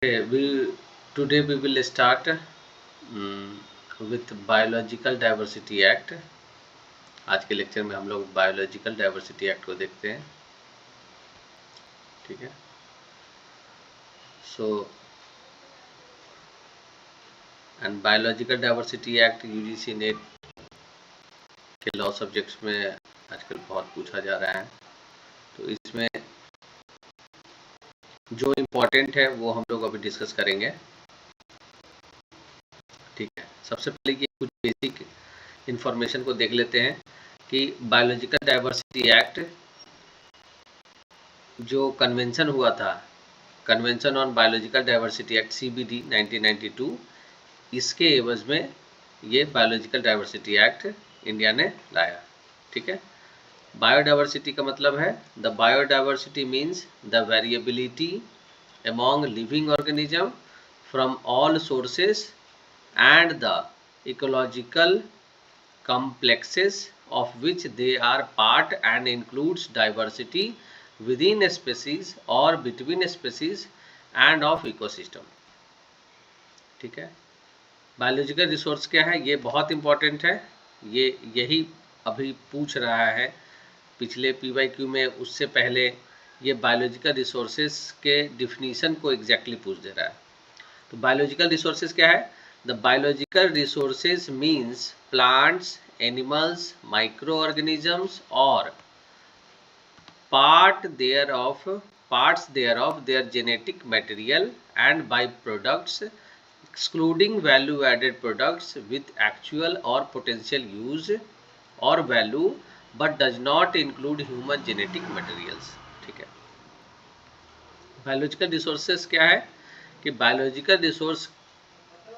Okay, today we will start with biological diversity act. आज के lecture में हम लोग बायोलॉजिकल डाइवर्सिटी एक्ट को देखते हैं। ठीक है, so and biological diversity act UGC net के लॉ सब्जेक्ट्स में आजकल बहुत पूछा जा रहा है। तो इसमें जो इम्पोर्टेंट है वो हम लोग अभी डिस्कस करेंगे। ठीक है, सबसे पहले ये कुछ बेसिक इंफॉर्मेशन को देख लेते हैं कि बायोलॉजिकल डाइवर्सिटी एक्ट जो कन्वेंशन हुआ था, convention on biological diversity act CBD 1992, इसके एवज में ये बायोलॉजिकल डाइवर्सिटी एक्ट इंडिया ने लाया। ठीक है, बायोडाइवर्सिटी का मतलब है the biodiversity means the variability among living organism from all sources and the ecological complexes of which they are part and includes diversity within a species or between a species and of ecosystem। ठीक है, biological resource क्या है, ये बहुत important है। ये यही अभी पूछ रहा है पिछले PYQ में, उससे पहले ये बायोलॉजिकल रिसोर्सेज के डिफिनीशन को एग्जैक्टली पूछ दे रहा है। तो बायोलॉजिकल रिसोर्सेज क्या है? The biological resources means plants, animals, micro organisms और parts thereof their genetic material and byproducts excluding value added products with actual or potential use or value but does not include human genetic materials। ठीक है, biological resources क्या है कि biological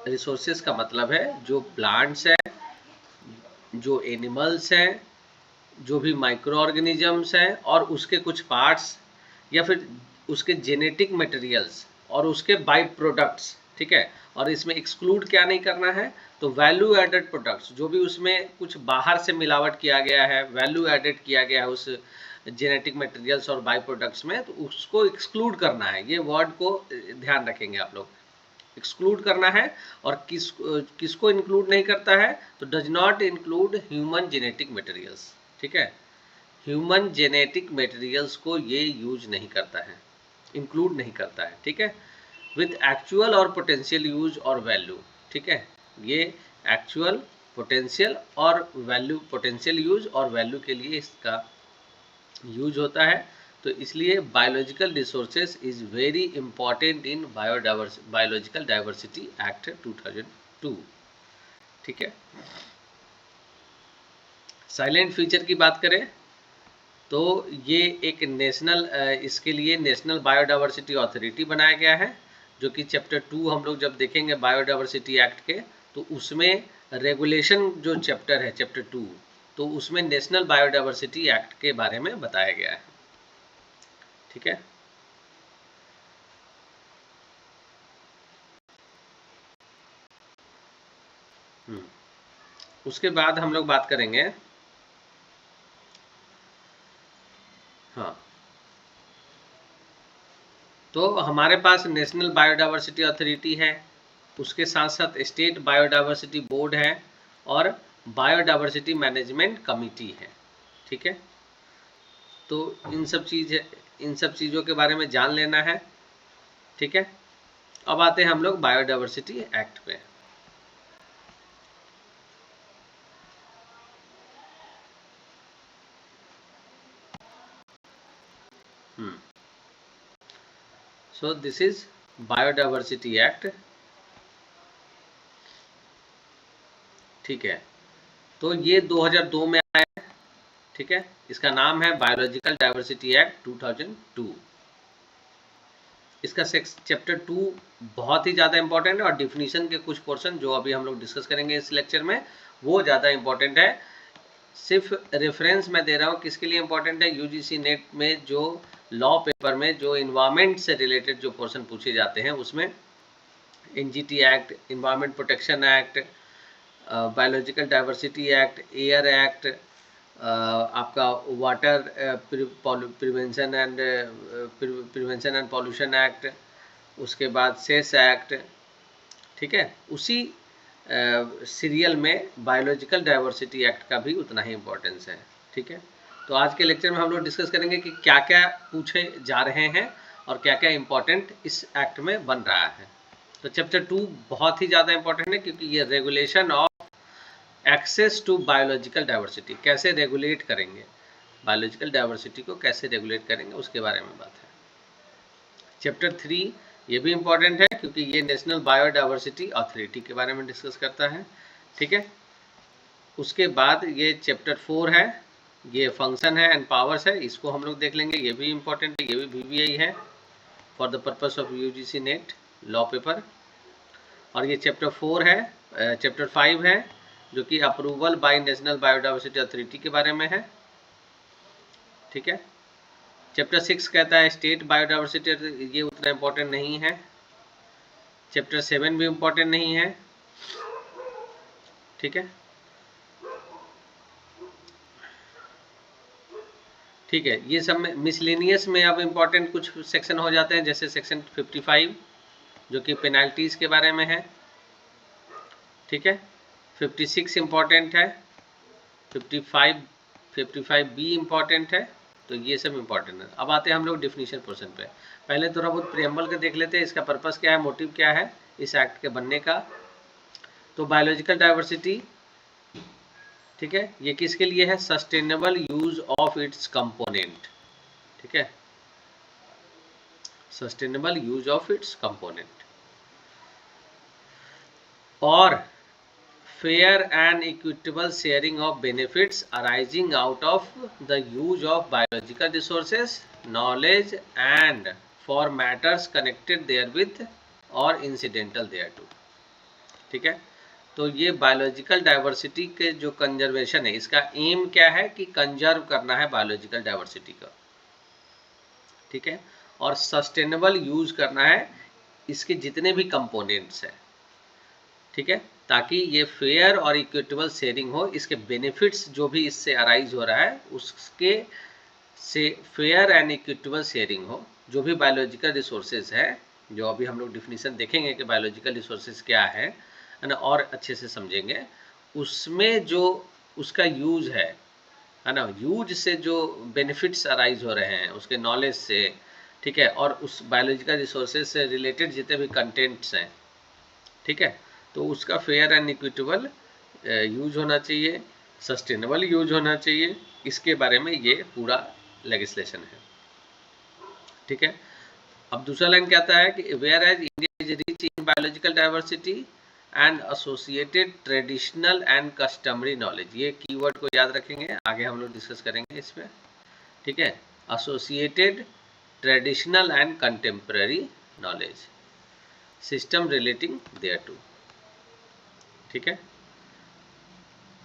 resources का मतलब है जो प्लांट्स है, जो एनिमल्स हैं, जो भी माइक्रो ऑर्गेनिजम्स हैं और उसके कुछ पार्ट्स या फिर उसके जेनेटिक मटेरियल्स और उसके बाई प्रोडक्ट्स। ठीक है, और इसमें एक्सक्लूड क्या नहीं करना है, तो वैल्यू एडेड प्रोडक्ट्स, जो भी उसमें कुछ बाहर से मिलावट किया गया है, वैल्यू एडेड किया गया है उस जेनेटिक मटेरियल्स और बाई प्रोडक्ट्स में, तो उसको एक्सक्लूड करना है। ये वर्ड को ध्यान रखेंगे आप लोग, एक्सक्लूड करना है। और किसको इंक्लूड नहीं करता है, तो does not include human genetic materials. ठीक है, ह्यूमन जेनेटिक मटेरियल्स को ये यूज नहीं करता है, इंक्लूड नहीं करता है। ठीक है, विथ एक्चुअल और पोटेंशियल यूज और वैल्यू। ठीक है, ये एक्चुअल, पोटेंशियल और वैल्यू, पोटेंशियल यूज और वैल्यू के लिए इसका यूज होता है। तो इसलिए biological resources is very important in biological diversity act 2002। ठीक है, साइलेंट फीचर की बात करें तो ये एक नेशनल, इसके लिए नेशनल बायोडाइवर्सिटी अथॉरिटी बनाया गया है, जो कि चैप्टर 2 हम लोग जब देखेंगे बायोडाइवर्सिटी एक्ट के, तो उसमें रेगुलेशन जो चैप्टर है चैप्टर 2, तो उसमें नेशनल बायोडाइवर्सिटी एक्ट के बारे में बताया गया है। ठीक है, उसके बाद हम लोग बात करेंगे, हाँ, तो हमारे पास नेशनल बायोडाइवर्सिटी अथॉरिटी है, उसके साथ साथ स्टेट बायोडाइवर्सिटी बोर्ड है और बायोडाइवर्सिटी मैनेजमेंट कमिटी है। ठीक है, तो इन सब चीज़ों के बारे में जान लेना है। ठीक है, अब आते हैं हम लोग बायोडाइवर्सिटी एक्ट पे। So this is biodiversity act. ठीक है, तो ये 2002 में आया है। ठीक है, इसका नाम है बायोलॉजिकल डाइवर्सिटी एक्ट 2002। इसका चैप्टर 2 बहुत ही ज़्यादा इंपॉर्टेंट है और डिफिनीशन के कुछ पोर्शन जो अभी हम लोग डिस्कस करेंगे इस लेक्चर में, वो ज़्यादा इंपॉर्टेंट है। सिर्फ रेफरेंस मैं दे रहा हूँ, किसके लिए इंपॉर्टेंट है, यूजीसी नेट में जो लॉ पेपर में जो इन्वायरमेंट से रिलेटेड जो पोर्शन पूछे जाते हैं, उसमें NGT act, environment protection act, biological diversity act, air act, आपका water prevention and pollution act, उसके बाद सेस एक्ट, ठीक है। उसी सीरियल में बायोलॉजिकल डाइवर्सिटी एक्ट का भी उतना ही इम्पोर्टेंस है, ठीक है। तो आज के लेक्चर में हम लोग डिस्कस करेंगे कि क्या क्या पूछे जा रहे हैं और क्या क्या इम्पोर्टेंट इस एक्ट में बन रहा है। तो चैप्टर 2 बहुत ही ज़्यादा इम्पोर्टेंट है, क्योंकि ये regulation of access to biological diversity, कैसे रेगुलेट करेंगे, बायोलॉजिकल डाइवर्सिटी को कैसे रेगुलेट करेंगे उसके बारे में बात है। चैप्टर 3 ये भी इम्पोर्टेंट है, क्योंकि ये नेशनल बायोडाइवर्सिटी अथॉरिटी के बारे में डिस्कस करता है, ठीक है। उसके बाद ये चैप्टर 4 है, ये फंक्शन है एंड पावर्स है, इसको हम लोग देख लेंगे, ये भी इम्पोर्टेंट है, ये भी VVI है for the purpose of UGC net law paper. और ये चैप्टर 4 है, चैप्टर 5 है जो कि approval bye national biodiversity authority के बारे में है, ठीक है। चैप्टर 6 कहता है स्टेट बायोडाइवर्सिटी, ये उतना इम्पोर्टेंट नहीं है। चैप्टर 7 भी इम्पोर्टेंट नहीं है, ठीक है, ठीक है। ये सब में मिसलेनियस में अब इम्पोर्टेंट कुछ सेक्शन हो जाते हैं, जैसे सेक्शन 55 जो कि पेनाल्टीज के बारे में है, ठीक है। 56 इम्पोर्टेंट है, 55B इम्पोर्टेंट है, तो ये सब इम्पोर्टेंट है। अब आते हैं हम लोग डिफिनीशन पोर्शन पे। पहले थोड़ा बहुत प्रियम्बल का देख लेते हैं, इसका पर्पस क्या है, मोटिव क्या है इस एक्ट के बनने का। तो बायोलॉजिकल डाइवर्सिटी, ठीक है, ये किसके लिए है, sustainable use of its component, ठीक है, sustainable use of its component, और fair and equitable sharing of benefits arising out of the use of biological resources, knowledge and for matters connected therewith or incidental thereto, ठीक है। तो ये biological diversity के जो conservation है, इसका M क्या है कि कंजर्व करना है बायोलॉजिकल डाइवर्सिटी का, ठीक है, और सस्टेनेबल यूज करना है इसके जितने भी कंपोनेंट्स हैं, ठीक है, ताकि ये फेयर और इक्विटेबल शेयरिंग हो, इसके बेनिफिट्स जो भी इससे अराइज हो रहा है उसके से फेयर एंड इक्विटेबल शेयरिंग हो। जो भी बायोलॉजिकल रिसोर्सेज है, जो अभी हम लोग डिफिनीशन देखेंगे कि बायोलॉजिकल रिसोर्सेज क्या है ना, और अच्छे से समझेंगे, उसमें जो उसका यूज है ना, यूज से जो बेनिफिट्स अराइज हो रहे हैं उसके नॉलेज से, ठीक है, और उस बायोलॉजिकल रिसोर्सेज से रिलेटेड जितने भी कंटेंट्स हैं, ठीक है, तो उसका फेयर एंड इक्विटेबल यूज होना चाहिए, सस्टेनेबल यूज होना चाहिए, इसके बारे में ये पूरा लेजिस्लेशन है, ठीक है। अब दूसरा लाइन कहता है कि whereas India is rich in biological diversity and associated traditional and customary knowledge, ये कीवर्ड को याद रखेंगे, आगे हम लोग डिस्कस करेंगे इसमें, ठीक है, associated traditional and contemporary knowledge system relating thereto, ठीक है।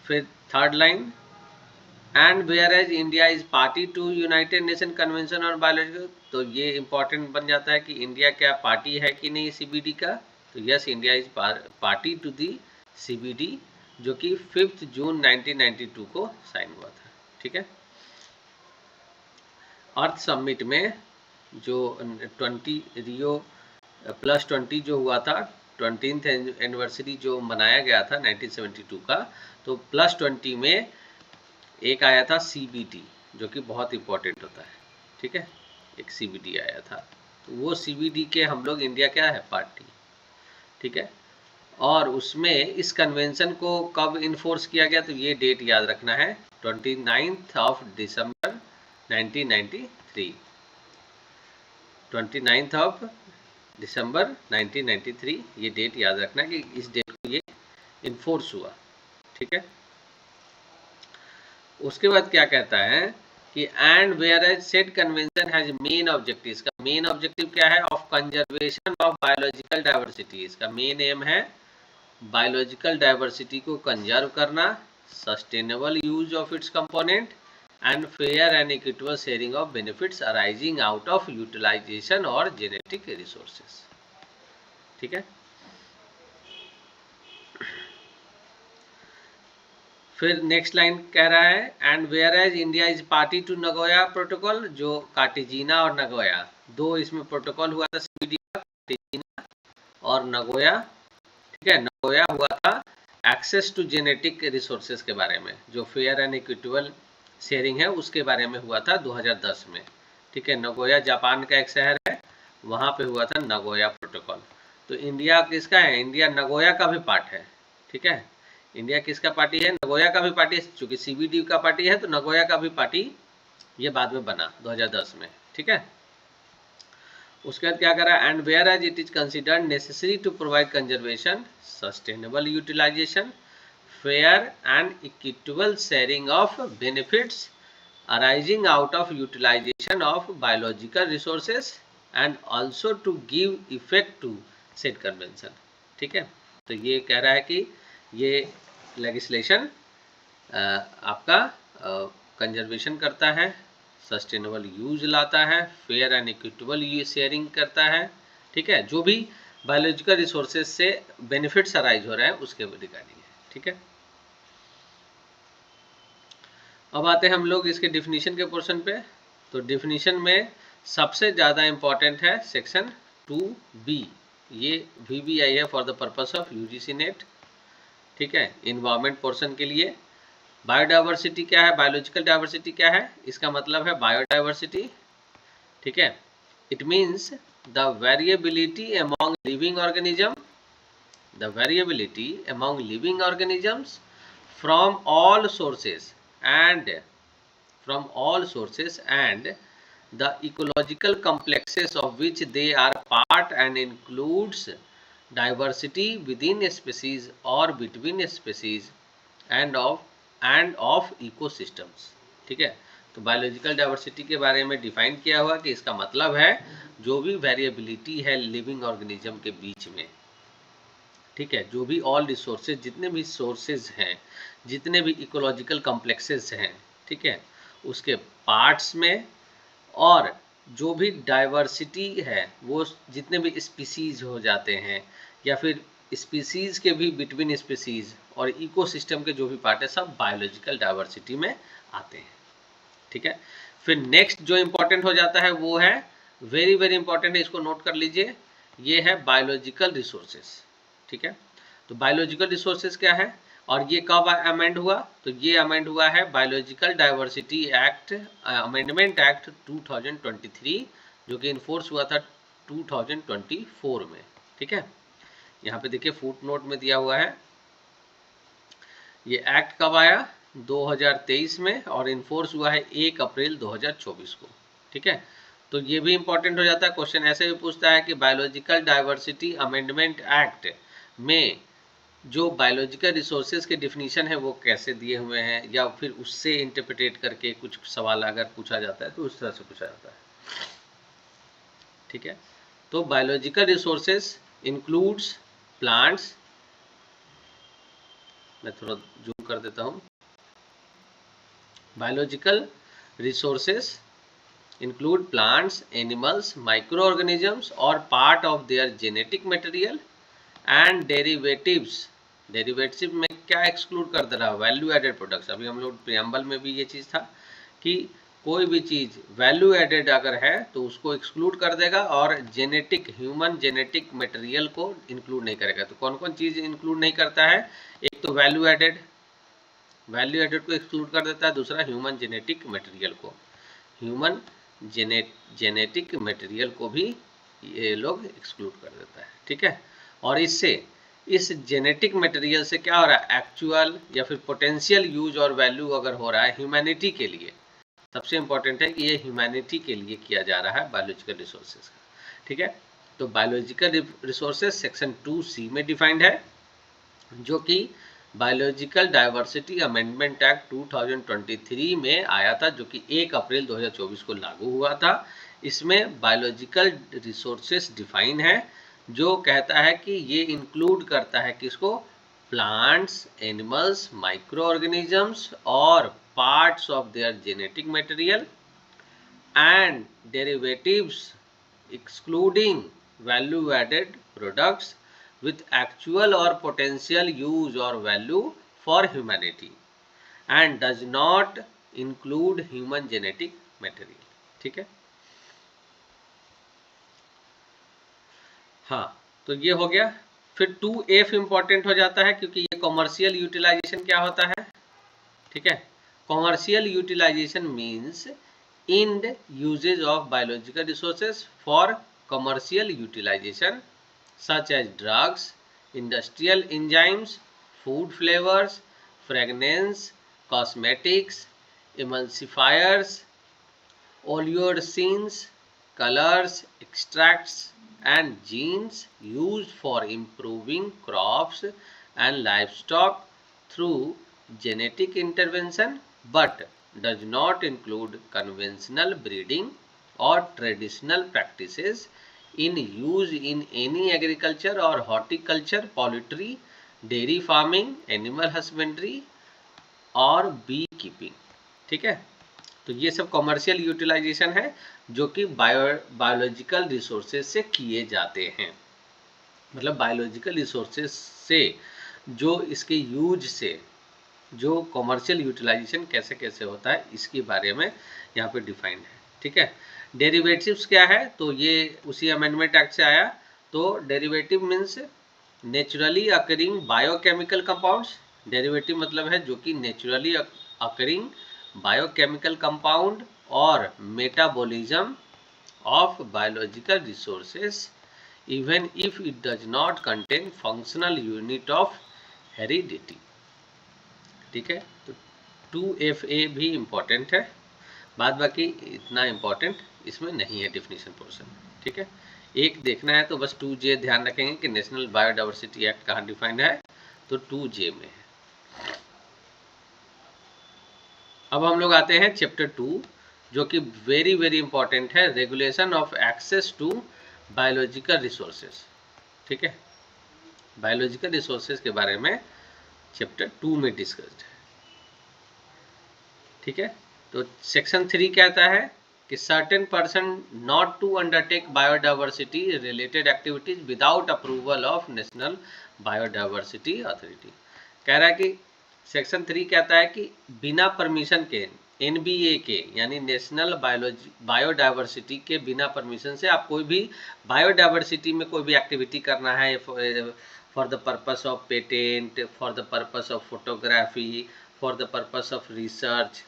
फिर third line, and whereas India is party to United Nation Convention on biological, तो ये इंपॉर्टेंट बन जाता है कि इंडिया क्या पार्टी है कि नहीं CBD का, तो yes, India is party to the CBD, जो कि 5 जून 1992 को साइन हुआ था, ठीक है। अर्थ समिट में जो 20 रियो +20 जो हुआ था, 20th एनिवर्सरी जो मनाया गया था 1972 का, तो +20 में एक आया था CBD, जो कि बहुत इंपॉर्टेंट होता है, ठीक है, एक CBD आया था, तो वो CBD के हम लोग इंडिया क्या है, पार्टी, ठीक है। और उसमें इस कन्वेंशन को कब इन्फोर्स किया गया, तो ये डेट याद रखना है, 29 दिसंबर 1993, 29 दिसंबर 1993, ये डेट याद रखना कि इस डेट को ये इन्फोर्स हुआ, ठीक है। उसके बाद क्या कहता है कि and whereas said convention has main objective, इसका मेन ऑब्जेक्टिव क्या है, of conservation of biological diversity, इसका मेन एम है बायोलॉजिकल डाइवर्सिटी को कंजर्व करना, sustainable use of its component and fair and equitable sharing of benefits arising out of utilization और genetic resources, ठीक है। फिर नेक्स्ट लाइन कह रहा है, and whereas India is party to Nagoya protocol, जो कार्टिजीना और नगोया दो इसमें प्रोटोकॉल हुआ था CBD का, कार्टेजिना और नगोया। ठीक है, नगोया हुआ था एक्सेस टू जेनेटिक रिसोर्सेज के बारे में, जो फेयर एंड इक्विटेबल शेयरिंग है उसके बारे में हुआ था 2010 में। ठीक है, नगोया जापान का एक शहर है, वहां पे हुआ था नगोया प्रोटोकॉल। तो इंडिया किसका है? इंडिया नगोया का भी पार्ट है। ठीक है, इंडिया किसका पार्टी है? नगोया का भी पार्टी। चूंकि सीबीडी का पार्टी है तो नगोया का भी पार्टी ये बाद में बना 2010 में। ठीक है, उसके बाद क्या करा? And whereas it is considered necessary to provide conservation, sustainable utilization, fair and equitable sharing of benefits arising out of utilization of biological resources and also to give effect to said convention। ठीक है, तो ये कह रहा है कि ये legislation आपका कंजर्वेशन करता है, सस्टेनेबल यूज लाता है, फेयर एंड इक्विटेबल शेयरिंग करता है। ठीक है, जो भी बायोलॉजिकल रिसोर्सेज से बेनिफिट्स अराइज हो रहे हैं उसके रिगार्डिंग है। ठीक है, अब आते हैं हम लोग इसके डिफिनीशन के पोर्शन पे। तो डिफिनीशन में सबसे ज़्यादा इम्पॉर्टेंट है सेक्शन 2B। ये VBI है for the purpose of UGC net. ठीक है, इन्वायरमेंट पोर्शन के लिए। बायोडाइवर्सिटी क्या है? बायोलॉजिकल डाइवर्सिटी क्या है? इसका मतलब है बायोडाइवर्सिटी। ठीक है, it means the variability among living organism, the variability among living organisms from all sources and from all sources and the ecological complexes of which they are part and includes diversity within a species or between a species and of ecosystems। ठीक है, तो biological diversity के बारे में define किया हुआ कि इसका मतलब है जो भी वेरिएबिलिटी है लिविंग ऑर्गेनिज्म के बीच में। ठीक है, जो भी ऑल रिसोर्सेज, जितने भी सोर्सेज हैं, जितने भी इकोलॉजिकल कॉम्प्लेक्सेस हैं, ठीक है, उसके पार्ट्स में, और जो भी डाइवर्सिटी है वो जितने भी स्पीसीज हो जाते हैं या फिर स्पीसीज के भी बिटवीन स्पीसीज और इकोसिस्टम के जो भी पार्ट है सब बायोलॉजिकल डाइवर्सिटी में आते हैं। ठीक है, फिर नेक्स्ट जो इंपॉर्टेंट हो जाता है वो है वेरी वेरी इंपॉर्टेंट है, इसको नोट कर लीजिए, ये है बायोलॉजिकल रिसोर्सेज। ठीक है, तो बायोलॉजिकल रिसोर्सेज क्या है और ये कब अमेंड हुआ? तो ये अमेंड हुआ है biological diversity act, amendment act 2023, जो कि इन्फोर्स हुआ था 2024 में। ठीक है, यहाँ पे देखिए फुट नोट में दिया हुआ है, ये एक्ट कब आया? 2023 में, और इन्फोर्स हुआ है 1 अप्रैल 2024 को। ठीक है, तो ये भी इंपॉर्टेंट हो जाता है, क्वेश्चन ऐसे भी पूछता है कि बायोलॉजिकल डाइवर्सिटी अमेंडमेंट एक्ट में जो बायोलॉजिकल रिसोर्सेज के डिफिनीशन है वो कैसे दिए हुए हैं, या फिर उससे इंटरप्रिटेट करके कुछ सवाल अगर पूछा जाता है तो उस तरह से पूछा जाता है। ठीक है, तो बायोलॉजिकल रिसोर्सेज इंक्लूड्स प्लांट्स, मैं थोड़ा जूम कर देता हूँ, biological resources include plants, animals, microorganisms or part of their genetic material and derivatives। Derivative में क्या एक्सक्लूड कर दे रहा है? Value added products. अभी हम लोग प्रियम्बल में भी ये चीज़ था कि कोई भी चीज़ वैल्यू एडेड अगर है तो उसको एक्सक्लूड कर देगा और जेनेटिक, ह्यूमन जेनेटिक मटेरियल को इंक्लूड नहीं करेगा। तो कौन कौन चीज़ इंक्लूड नहीं करता है? एक तो वैल्यू एडेड को एक्सक्लूड कर देता है, दूसरा ह्यूमन जेनेटिक मटेरियल को, ह्यूमन जेनेटिक मटेरियल को भी ये लोग एक्सक्लूड कर देता है। ठीक है, और इससे इस जेनेटिक मटेरियल से क्या हो रहा है? एक्चुअल या फिर पोटेंशियल यूज और वैल्यू अगर हो रहा है ह्यूमैनिटी के लिए, सबसे इंपॉर्टेंट है कि ये ह्यूमैनिटी के लिए किया जा रहा है बायोलॉजिकल रिसोर्सेज का। ठीक है, तो बायोलॉजिकल रिसोर्सेज सेक्शन 2C में डिफाइंड है, जो कि बायोलॉजिकल डाइवर्सिटी अमेंडमेंट एक्ट 2023 में आया था, जो कि 1 अप्रैल 2024 को लागू हुआ था। इसमें बायोलॉजिकल रिसोर्सेस डिफाइन है, जो कहता है कि ये इंक्लूड करता है किसको? प्लांट्स, एनिमल्स, माइक्रो ऑर्गेनिजम्स और parts of their genetic material and derivatives excluding value added products with actual or potential use or value for humanity and does not include human genetic material। ठीक है, हाँ, तो ये हो गया। फिर 2F important हो जाता है क्योंकि ये कॉमर्शियल यूटिलाइजेशन क्या होता है, ठीक है। Commercial utilization means end usage of biological resources for commercial utilization such as drugs, industrial enzymes, food flavors, fragrance, cosmetics, emulsifiers, oleoresins, colors, extracts and genes used for improving crops and livestock through genetic intervention, but does not include conventional breeding or traditional practices in use in any agriculture or horticulture, poultry, dairy farming, animal husbandry और B keeping, ठीक है। तो ये सब commercial utilisation है जो कि biological resources से किए जाते हैं, मतलब बायोलॉजिकल रिसोर्सेज से जो इसके यूज से जो कॉमर्शियल यूटिलाइजेशन कैसे कैसे होता है इसके बारे में यहाँ पे डिफाइंड है, ठीक है। डेरिवेटिव्स क्या है, तो ये उसी अमेंडमेंट एक्ट से आया। तो derivative means naturally occurring biochemical compounds. Derivative मतलब है जो कि नेचुरली अकरिंग बायोकेमिकल कंपाउंड और metabolism of biological resources even if it does not contain functional unit of heredity, ठीक है। तो 2FA भी इम्पॉर्टेंट है, बाद बाकी इतना इम्पॉर्टेंट इसमें नहीं है डिफिनीशन पोर्शन, ठीक है। एक देखना है तो बस 2J ध्यान रखेंगे कि नेशनल बायोडाइवर्सिटी एक्ट कहाँ डिफाइंड है, तो 2J में है। अब हम लोग आते हैं चैप्टर 2 जो कि वेरी वेरी इंपॉर्टेंट है, regulation of access to biological resources, ठीक है। बायोलॉजिकल रिसोर्सेज के बारे में चैप्टर 2 में डिस्कस्ड है, ठीक है। तो सेक्शन 3 कहता है कि certain person not to undertake biodiversity related activities without approval of national biodiversity authority. कह रहा है कि सेक्शन 3 कहता है कि बिना परमिशन के NBA के यानी नेशनल बायोडाइवर्सिटी के बिना परमिशन से आप कोई भी बायोडाइवर्सिटी में कोई भी एक्टिविटी करना है for the purpose of patent, for the purpose of photography, for the purpose of research,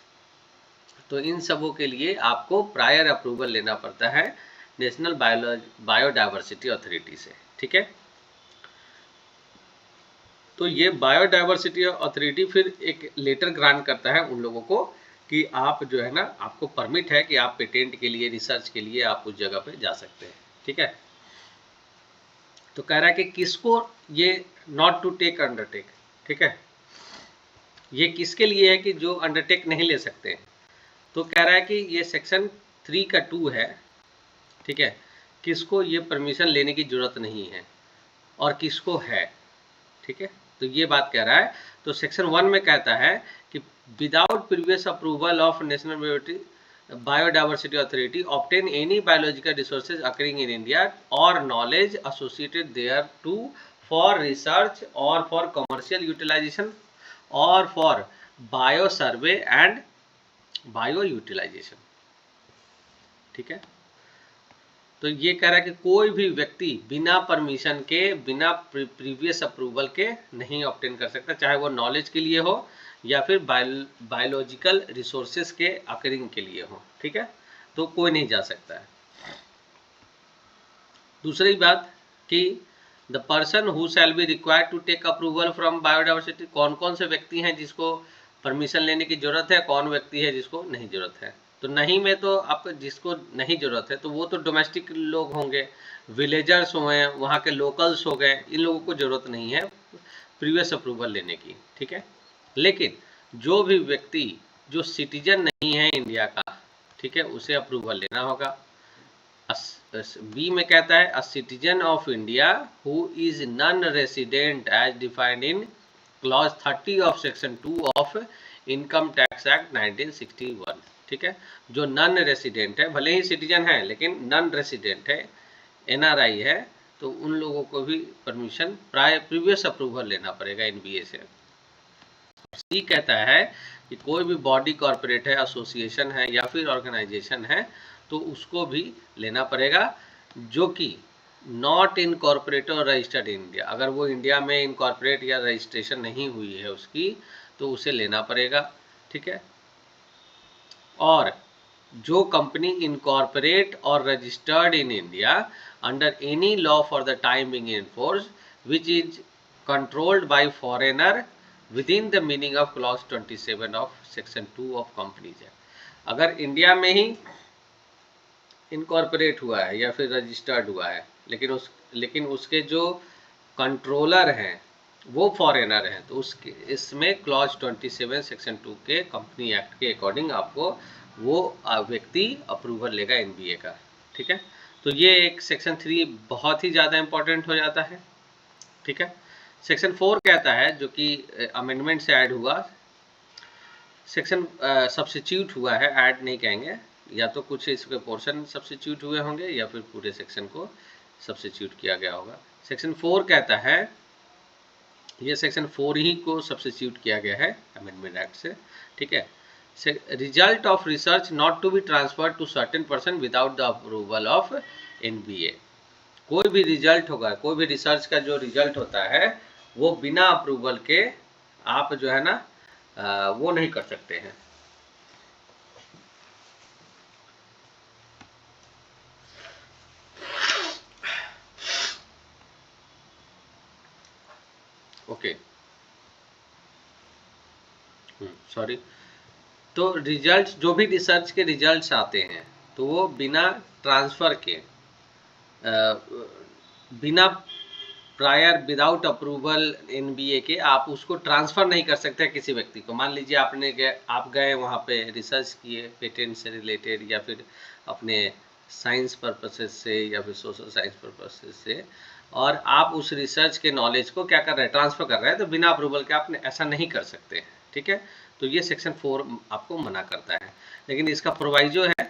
तो इन सबों के लिए आपको प्रायर अप्रूवल लेना पड़ता है नेशनल बायोडाइवर्सिटी अथॉरिटी से, ठीक है। तो ये बायोडाइवर्सिटी अथॉरिटी फिर एक लेटर ग्रांट करता है उन लोगों को कि आप जो है ना, आपको परमिट है कि आप पेटेंट के लिए, रिसर्च के लिए आप उस जगह पे जा सकते हैं, ठीक है। तो कह रहा है कि किसको ये नॉट टू टेक अंडरटेक, ठीक है, ये किसके लिए है कि जो अंडरटेक नहीं ले सकते। तो कह रहा है कि ये सेक्शन 3 का 2 है, ठीक है, किसको ये परमिशन लेने की जरूरत नहीं है और किसको है, ठीक है। तो ये बात कह रहा है। तो सेक्शन 1 में कहता है कि without previous approval of national biodiversity authority obtain any biological resources occurring in India और knowledge associated thereto for research और फॉर कमर्शियल यूटिलाइजेशन और for bio survey and bio utilisation, ठीक है। तो ये कह रहा है कि कोई भी व्यक्ति बिना परमिशन के, बिना प्रीवियस अप्रूवल के नहीं ऑब्टेन कर सकता, चाहे वो नॉलेज के लिए हो या फिर बायोलॉजिकल रिसोर्सेज के अकरिंग के लिए हो, ठीक है। तो कोई नहीं जा सकता है। दूसरी बात कि the person who shall be required to take approval from biodiversity, कौन कौन से व्यक्ति हैं जिसको परमिशन लेने की जरूरत है, कौन व्यक्ति है जिसको नहीं जरूरत है। तो नहीं में तो आप जिसको नहीं जरूरत है तो वो तो डोमेस्टिक लोग होंगे, विलेजर्स हुए, वहाँ के लोकल्स हो गए, इन लोगों को जरूरत नहीं है प्रीवियस अप्रूवल लेने की, ठीक है। लेकिन जो भी व्यक्ति जो सिटीजन नहीं है इंडिया का, ठीक है, उसे अप्रूवल लेना होगा। बी में कहता है a citizen of India who is non resident as defined in clause 30 of section 2 of income tax act 1961, ठीक है। जो नॉन रेसिडेंट है, भले ही सिटीजन है लेकिन नॉन रेसिडेंट है, NRI है, तो उन लोगों को भी परमिशन प्रीवियस अप्रूवल लेना पड़ेगा NBA से। सी कहता है कि कोई भी बॉडी कॉर्पोरेट है, एसोसिएशन है या फिर ऑर्गेनाइजेशन है तो उसको भी लेना पड़ेगा जो कि नॉट इनकॉर्पोरेटेड और रजिस्टर्ड इन इंडिया, अगर वो इंडिया में इनकॉर्पोरेट या रजिस्ट्रेशन नहीं हुई है उसकी, तो उसे लेना पड़ेगा। ठीक है, और जो कंपनी इनकॉर्पोरेट और registered in India under any law for the time being in force which is controlled by foreigner with in the meaning of clause 27 of section 2 of companies act, अगर इंडिया में ही incorporate हुआ है या फिर registered हुआ है, लेकिन उसके जो कंट्रोलर हैं वो फॉरेनर हैं, तो उसके इसमें क्लॉज 27 सेक्शन 2 के कंपनी एक्ट के अकॉर्डिंग आपको वो व्यक्ति अप्रूवल लेगा एनबीए का। ठीक है, तो ये एक सेक्शन 3 बहुत ही ज़्यादा इंपॉर्टेंट हो जाता है। ठीक है, सेक्शन 4 कहता है, जो कि अमेंडमेंट से ऐड हुआ, सेक्शन सब्स्टिट्यूट हुआ है, ऐड नहीं कहेंगे, या तो कुछ इसके पोर्शन सब्स्टिट्यूट हुए होंगे या फिर पूरे सेक्शन को सब्स्टिट्यूट किया गया होगा। सेक्शन 4 कहता है, ये सेक्शन 4 ही को सब्स्टिट्यूट किया गया है अमेंडमेंट एक्ट से। ठीक है, result of research not to be transferred to certain person without the approval of NBA, कोई भी रिजल्ट होगा, कोई भी रिसर्च का जो रिजल्ट होता है वो बिना अप्रूवल के आप जो है ना वो नहीं कर सकते हैं। ओके, सॉरी, तो रिजल्ट्स, जो भी रिसर्च के रिजल्ट्स आते हैं तो वो बिना ट्रांसफ़र के, बिना प्रायर विदाउट अप्रूवल एनबीए के आप उसको ट्रांसफ़र नहीं कर सकते किसी व्यक्ति को। मान लीजिए आप गए वहाँ पे रिसर्च किए पेटेंट से रिलेटेड या फिर अपने साइंस पर्पसेस से या फिर सोशल साइंस पर्पसेस से, और आप उस रिसर्च के नॉलेज को क्या कर रहे हैं, ट्रांसफ़र कर रहे हैं, तो बिना अप्रूवल के आप ऐसा नहीं कर सकते। ठीक है, तो ये सेक्शन 4 आपको मना करता है। लेकिन इसका प्रोवाइजो है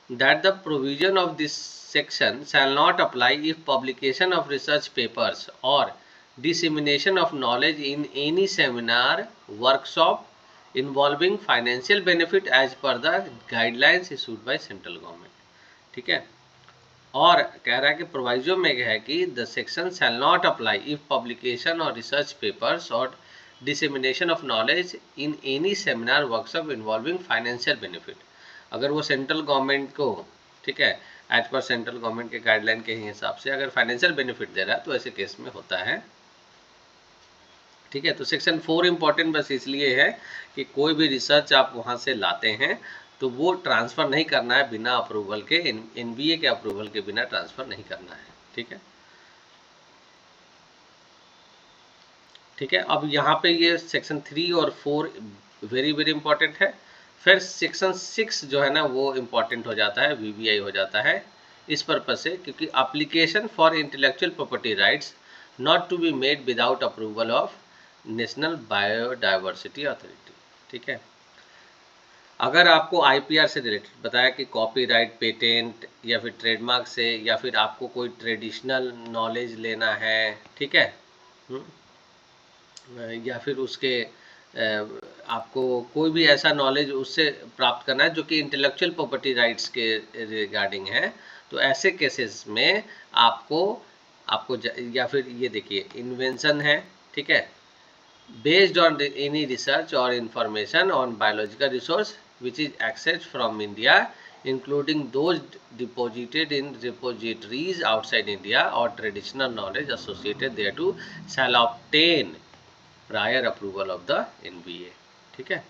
that the provision of this section shall not apply if publication of research papers or dissemination of knowledge in any seminar, workshop involving financial benefit as per the guidelines issued by central government। ठीक है, और कह रहा है कि proviso में है कि the section shall not apply if publication और रिसर्च पेपर्स और dissemination of knowledge in any seminar workshop involving financial benefit, अगर वो सेंट्रल गवर्नमेंट को, ठीक है, एज पर सेंट्रल गवर्नमेंट के गाइडलाइन के हिसाब से अगर फाइनेंशियल बेनिफिट दे रहा है तो ऐसे केस में होता है। ठीक है, तो सेक्शन 4 इंपॉर्टेंट बस इसलिए है कि कोई भी रिसर्च आप वहाँ से लाते हैं तो वो ट्रांसफ़र नहीं करना है बिना अप्रूवल के, एनबीए के अप्रूवल के बिना ट्रांसफ़र नहीं करना है। ठीक है, ठीक है, अब यहाँ पे ये सेक्शन 3 और 4 वेरी वेरी इंपॉर्टेंट है। फिर सेक्शन 6 जो है ना वो इम्पॉर्टेंट हो जाता है, वीबीआई हो जाता है इस पर्पज से, क्योंकि application for intellectual property rights not to be made without approval of national biodiversity authority. ठीक है, अगर आपको आईपीआर से रिलेटेड बताया कि कॉपीराइट, पेटेंट या फिर ट्रेडमार्क से, या फिर आपको कोई ट्रेडिशनल नॉलेज लेना है, ठीक है, या फिर उसके आपको कोई भी ऐसा नॉलेज उससे प्राप्त करना है जो कि इंटेलेक्चुअल प्रॉपर्टी राइट्स के रिगार्डिंग है, तो ऐसे केसेस में आपको आपको या फिर ये देखिए इन्वेंशन है, ठीक है, based on any research or information on biological resource which is accessed from India, including those deposited in repositories outside India or traditional knowledge associated thereto shall obtain prior approval of the NBA। ठीक है,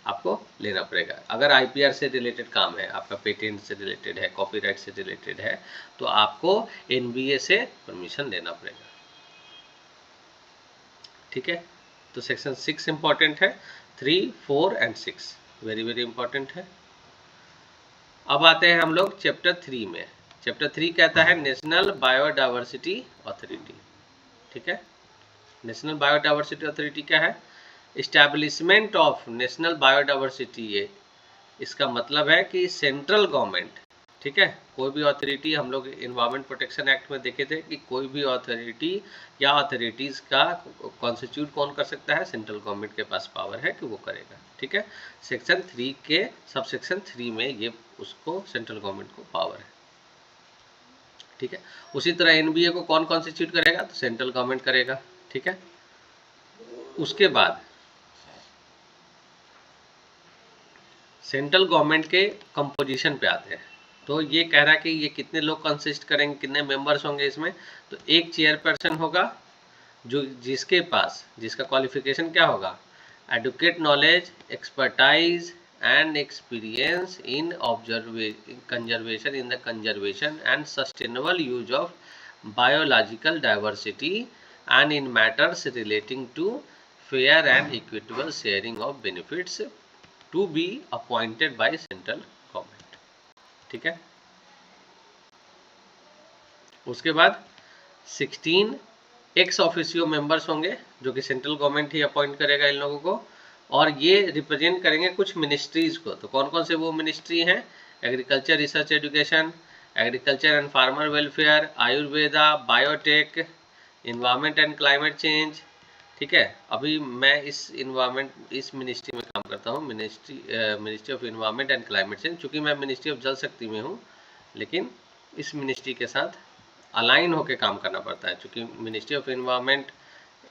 आपको लेना पड़ेगा। अगर IPR से related काम है, आपका पेटेंट से रिलेटेड है, कॉपीराइट से रिलेटेड है, तो आपको एनबीए से परमिशन लेना पड़ेगा। ठीक है, तो सेक्शन 6 इंपॉर्टेंट है, 3, 4 एंड 6 वेरी वेरी इंपॉर्टेंट है। अब आते हैं हम लोग चैप्टर 3 में। चैप्टर 3 कहता है नेशनल बायोडाइवर्सिटी अथॉरिटी। ठीक है, नेशनल बायोडाइवर्सिटी अथॉरिटी क्या है? इस्टेब्लिशमेंट ऑफ नेशनल बायोडाइवर्सिटी, ये इसका मतलब है कि सेंट्रल गवर्नमेंट, ठीक है, कोई भी अथॉरिटी, हम लोग इन्वायरमेंट प्रोटेक्शन एक्ट में देखे थे कि कोई भी अथॉरिटी या अथॉरिटीज़ का कॉन्स्टिट्यूट कौन कर सकता है, सेंट्रल गवर्नमेंट के पास पावर है कि वो करेगा। ठीक है, सेक्शन 3 के सब सेक्शन 3 में ये उसको सेंट्रल गवर्नमेंट को पावर है। ठीक है। उसी तरह एनबीए को कौन कॉन्स्टिट्यूट करेगा, तो सेंट्रल गवर्नमेंट करेगा, ठीक है। उसके बाद सेंट्रल गवर्नमेंट के कंपोजिशन पे आते हैं। तो ये कह रहा है कि ये कितने लोग कंसिस्ट करेंगे, कितने मेंबर्स होंगे इसमें, तो एक चेयरपर्सन होगा जो जिसका क्वालिफिकेशन क्या होगा, educate knowledge, expertise and experience in conservation in the conservation and sustainable use of biological diversity and in matters relating to fair and equitable sharing of benefits to be appointed by central government, ठीक है। उसके बाद 16 ex officio members होंगे जो कि central government ही appoint करेगा इन लोगों को, और ये रिप्रेजेंट करेंगे कुछ मिनिस्ट्रीज को। तो कौन कौन से वो मिनिस्ट्री हैं, agriculture, research, education, agriculture and farmer welfare, Ayurveda, biotech, environment and climate change, ठीक है। अभी मैं इस मिनिस्ट्री में काम करता हूँ, ministry of environment and climate change. चूँकि मैं मिनिस्ट्री ऑफ जल शक्ति में हूँ, लेकिन इस मिनिस्ट्री के साथ अलाइन होकर काम करना पड़ता है, क्योंकि मिनिस्ट्री ऑफ इन्वायरमेंट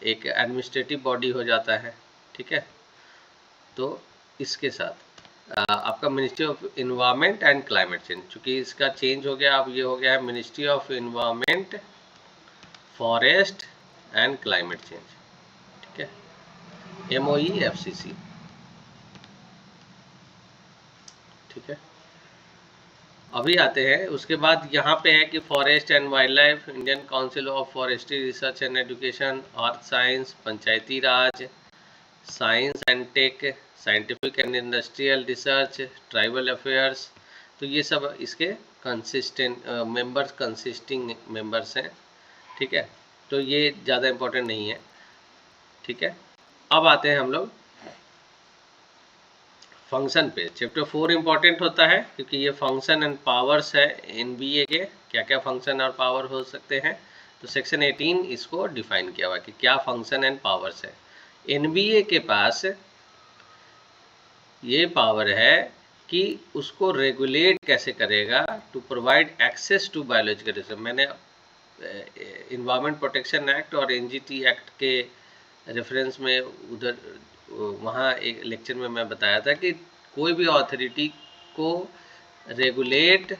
एक एडमिनिस्ट्रेटिव बॉडी हो जाता है, ठीक है। तो इसके साथ आपका ministry of environment and climate change, चूँकि इसका चेंज हो गया, अब ये हो गया है ministry of environment, forest and climate change, ठीक है, MOEFCC, ठीक है। अभी आते हैं, उसके बाद यहाँ पे है कि forest and wildlife, Indian Council of Forestry Research and Education, earth science, Panchayati Raj, science and tech, scientific and industrial research, tribal affairs. तो ये सब इसके कंसिस्टिंग मेंबर्स हैं, ठीक है। तो ये ज़्यादा इम्पोर्टेंट नहीं है, ठीक है। अब आते हैं हम लोग फंक्शन पे। चैप्टर 4 इंपॉर्टेंट होता है क्योंकि ये फंक्शन एंड पावर्स है एनबीए के, क्या क्या फंक्शन और पावर हो सकते हैं। तो सेक्शन 18 इसको डिफाइन किया हुआ कि क्या फंक्शन एंड पावर्स है। एनबीए के पास ये पावर है कि उसको रेगुलेट कैसे करेगा, to provide access to biological resource. मैंने इन्वायरमेंट प्रोटेक्शन एक्ट और एनजीटी एक्ट के रेफरेंस में उधर वहाँ एक लेक्चर में मैं बताया था कि कोई भी अथॉरिटी को रेगुलेशन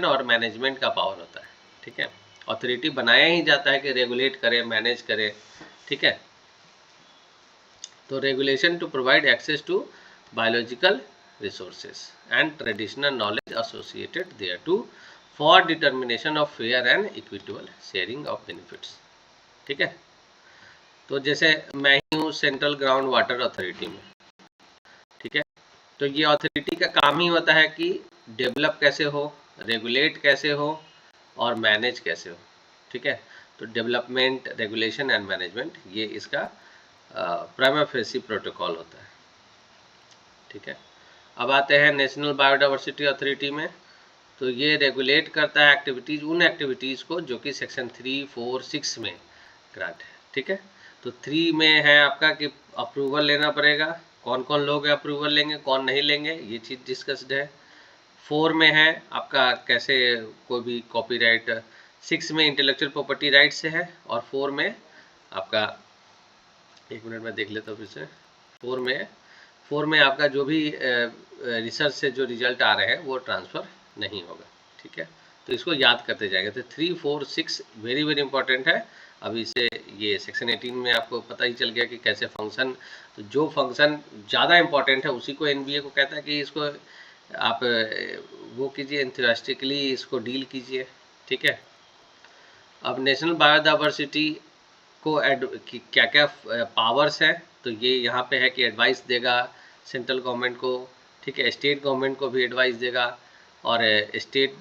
और मैनेजमेंट का पावर होता है, ठीक है। अथॉरिटी बनाया ही जाता है कि रेगुलेट करे, मैनेज करे, ठीक है। तो regulation to provide access to biological resources and traditional knowledge associated thereto for determination of fair and equitable sharing of benefits, ठीक है। तो जैसे मैं ही हूँ सेंट्रल ग्राउंड वाटर अथॉरिटी में, ठीक है। तो ये अथॉरिटी का काम ही होता है कि डेवलप कैसे हो, रेगुलेट कैसे हो और मैनेज कैसे हो, ठीक है। तो डेवलपमेंट, रेगुलेशन एंड मैनेजमेंट, ये इसका प्राइमा फेसी प्रोटोकॉल होता है, ठीक है। अब आते हैं नेशनल बायोडाइवर्सिटी अथॉरिटी में। तो ये रेगुलेट करता है उन एक्टिविटीज़ को जो कि सेक्शन 3, 4, 6 में ग्रांट है, ठीक है। तो 3 में है आपका कि अप्रूवल लेना पड़ेगा, कौन कौन लोग अप्रूवल लेंगे, कौन नहीं लेंगे, ये चीज़ डिस्कस्ड है। 4 में है आपका कैसे कोई भी कॉपीराइट, 6 में इंटेलेक्चुअल प्रॉपर्टी राइट से है, और 4 में आपका, एक मिनट में देख लेता हूँ फिर से, 4 में आपका जो भी रिसर्च से जो रिजल्ट आ रहे हैं वो ट्रांसफ़र नहीं होगा, ठीक है। तो इसको याद करते जाएंगे। तो 3, 4, 6 वेरी वेरी इंपॉर्टेंट है। अभी से ये सेक्शन 18 में आपको पता ही चल गया कि कैसे फंक्शन, तो जो फंक्शन ज़्यादा इंपॉर्टेंट है उसी को एनबीए को कहता है कि इसको आप वो कीजिए, एंथुसियास्टिकली इसको डील कीजिए, ठीक है। अब नेशनल बायोडाइवर्सिटी को क्या क्या पावर्स हैं, तो ये यहाँ पे है कि एडवाइस देगा सेंट्रल गवर्नमेंट को, ठीक है। स्टेट गवर्नमेंट को भी एडवाइस देगा, और स्टेट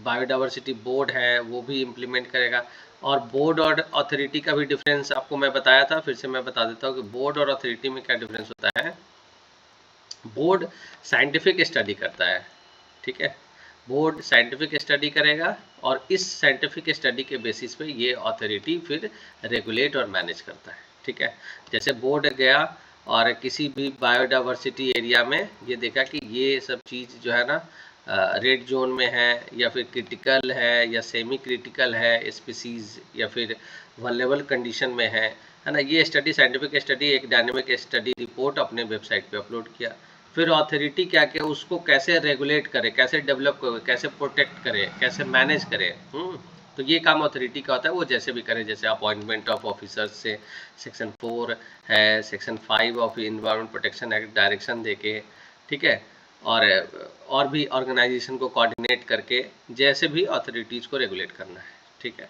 बायोडाइवर्सिटी बोर्ड है वो भी इम्प्लीमेंट करेगा। और बोर्ड और अथॉरिटी का भी डिफरेंस आपको मैं बताया था, फिर से मैं बता देता हूँ कि बोर्ड और अथॉरिटी में क्या डिफरेंस होता है। बोर्ड साइंटिफिक स्टडी करता है, ठीक है। बोर्ड साइंटिफिक स्टडी करेगा और इस साइंटिफिक स्टडी के बेसिस पे ये अथॉरिटी फिर रेगुलेट और मैनेज करता है, ठीक है। जैसे बोर्ड गया और किसी भी बायोडाइवर्सिटी एरिया में ये देखा कि ये सब चीज़ जो है ना रेड जोन में है या फिर क्रिटिकल है या सेमी क्रिटिकल है स्पीसीज या फिर वल्नेरेबल कंडीशन में है ना। ये स्टडी साइंटिफिक स्टडी एक डायनेमिक स्टडी रिपोर्ट अपने वेबसाइट पे अपलोड किया। फिर अथॉरिटी क्या किया, उसको कैसे रेगुलेट करे, कैसे डेवलप करे, कैसे प्रोटेक्ट करे, कैसे मैनेज करे। तो ये काम अथॉरिटी का होता है, वो जैसे भी करे, जैसे अपॉइंटमेंट ऑफ ऑफिसर्स से सेक्शन 4 है, section 5 of environment protection act direction देके, ठीक है, और भी ऑर्गेनाइजेशन को कोऑर्डिनेट करके जैसे भी अथॉरिटीज़ को रेगुलेट करना है, ठीक है।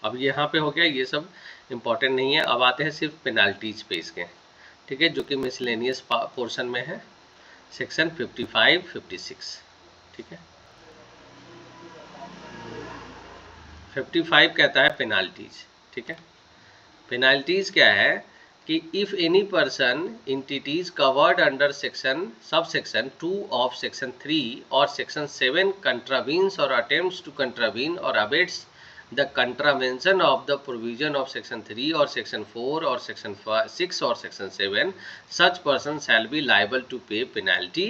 अब यहाँ पे हो गया, ये सब इम्पोर्टेंट नहीं है। अब आते हैं सिर्फ पेनाल्टीज पे इसके, ठीक है, जो कि मिसलेनियस पोर्शन में है, सेक्शन 55, 56, ठीक है। 55 कहता है पेनाल्टीज, ठीक है। पेनाल्टीज क्या है कि if any person entities covered under section sub section 2 of section 3 और सेक्शन 7 कंट्रावीन्स और अटेम्प्ट्स टू कंट्रावीन और abets the contravention of the provision of section 3 or section 4 or section 6 or section 7, such person shall be liable to pay penalty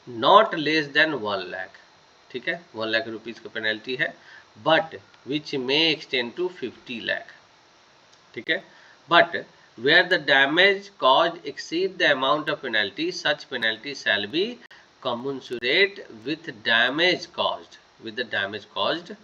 not less than 1 lakh, ठीक है, 1 lakh rupees का penalty है, but which may extend to 50 lakh, ठीक है। but where the damage caused exceed the amount of penalty, such penalty shall be commensurate with damage caused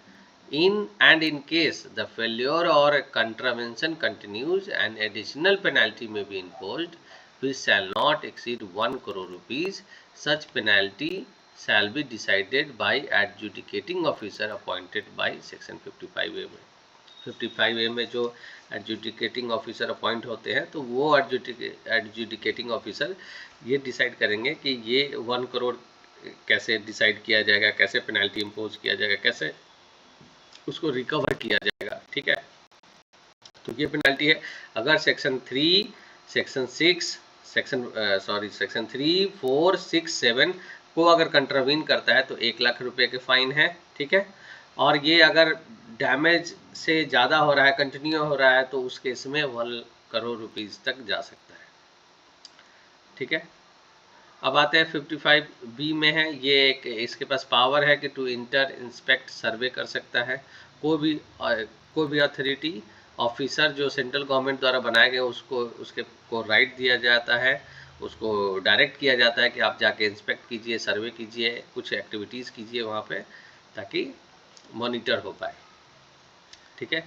in case the failure or contravention continues, an additional penalty may be imposed which shall not exceed 1 crore rupees. Such penalty shall be decided by adjudicating officer appointed by section 55A में। 55A में जो adjudicating officer appoint होते हैं, तो वो adjudicating officer ये decide करेंगे कि ये 1 करोड़ कैसे डिसाइड किया जाएगा, कैसे पेनल्टी इम्पोज किया जाएगा, कैसे उसको रिकवर किया जाएगा, ठीक है। तो ये पेनल्टी है। अगर सेक्शन 3, सेक्शन 6, सेक्शन 3, 4, 6, 7 को अगर कंट्रावीन करता है तो 1 लाख रुपए के फाइन है, ठीक है। और ये अगर डैमेज से ज़्यादा हो रहा है, कंटिन्यू हो रहा है, तो उस केस में 1 करोड़ रुपीज़ तक जा सकता है, ठीक है। अब आते हैं 55B में है, ये एक इसके पास पावर है कि टू इंटर इंस्पेक्ट सर्वे कर सकता है। कोई भी अथॉरिटी ऑफिसर जो सेंट्रल गवर्नमेंट द्वारा बनाए गए उसके को राइट दिया जाता है, उसको डायरेक्ट किया जाता है कि आप जाके इंस्पेक्ट कीजिए, सर्वे कीजिए, कुछ एक्टिविटीज़ कीजिए वहाँ पे, ताकि मॉनिटर हो पाए, ठीक है।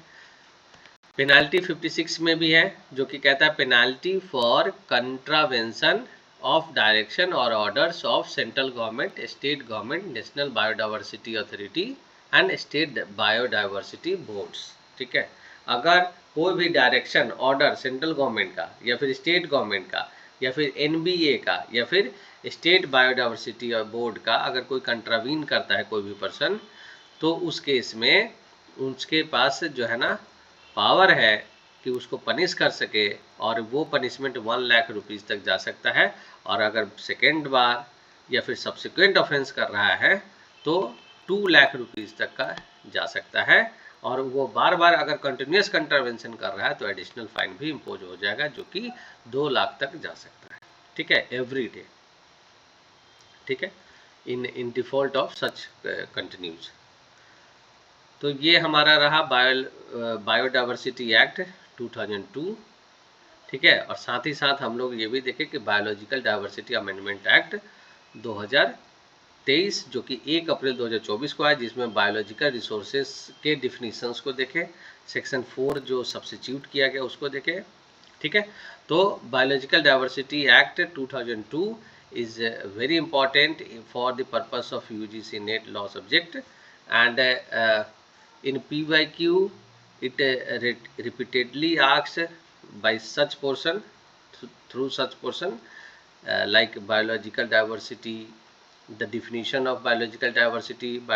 पेनाल्टी 56 में भी है, जो कि कहता है penalty for contravention of direction or orders of central government, state government, national biodiversity authority and state biodiversity boards, ठीक है। अगर कोई भी डायरेक्शन ऑर्डर सेंट्रल गवर्नमेंट का या फिर स्टेट गवर्नमेंट का या फिर NBA का या फिर स्टेट बायोडाइवर्सिटी बोर्ड का अगर कोई कंट्रावीन करता है कोई भी पर्सन, तो उस केस में उसके पास जो है ना पावर है कि उसको पनिश कर सके, और वो पनिशमेंट 1 लाख रुपीज़ तक जा सकता है। और अगर सेकेंड बार या फिर सब्सिक्वेंट ऑफेंस कर रहा है तो 2 लाख रुपीज़ तक का जा सकता है। और वो बार बार अगर कंटिन्यूस कंट्रावेंशन कर रहा है तो एडिशनल फाइन भी इम्पोज हो जाएगा, जो कि 2 लाख तक जा सकता है, ठीक है, एवरी डे, ठीक है, in default of such continues. तो ये हमारा रहा बायोडाइवर्सिटी एक्ट 2002, ठीक है। और साथ ही साथ हम लोग ये भी देखें कि बायोलॉजिकल डाइवर्सिटी अमेंडमेंट एक्ट 2023 जो कि 1 अप्रैल 2024 को आया, जिसमें बायोलॉजिकल रिसोर्सेज के डिफिनीशंस को देखें, सेक्शन 4 जो सब्स्टिट्यूट किया गया उसको देखें, ठीक है। तो biological diversity act 2002 is very important for the purpose of UGC net law subject, and in PYQ it repeatedly asks by such portion, through such portion, like biological diversity, the definition of biological diversity,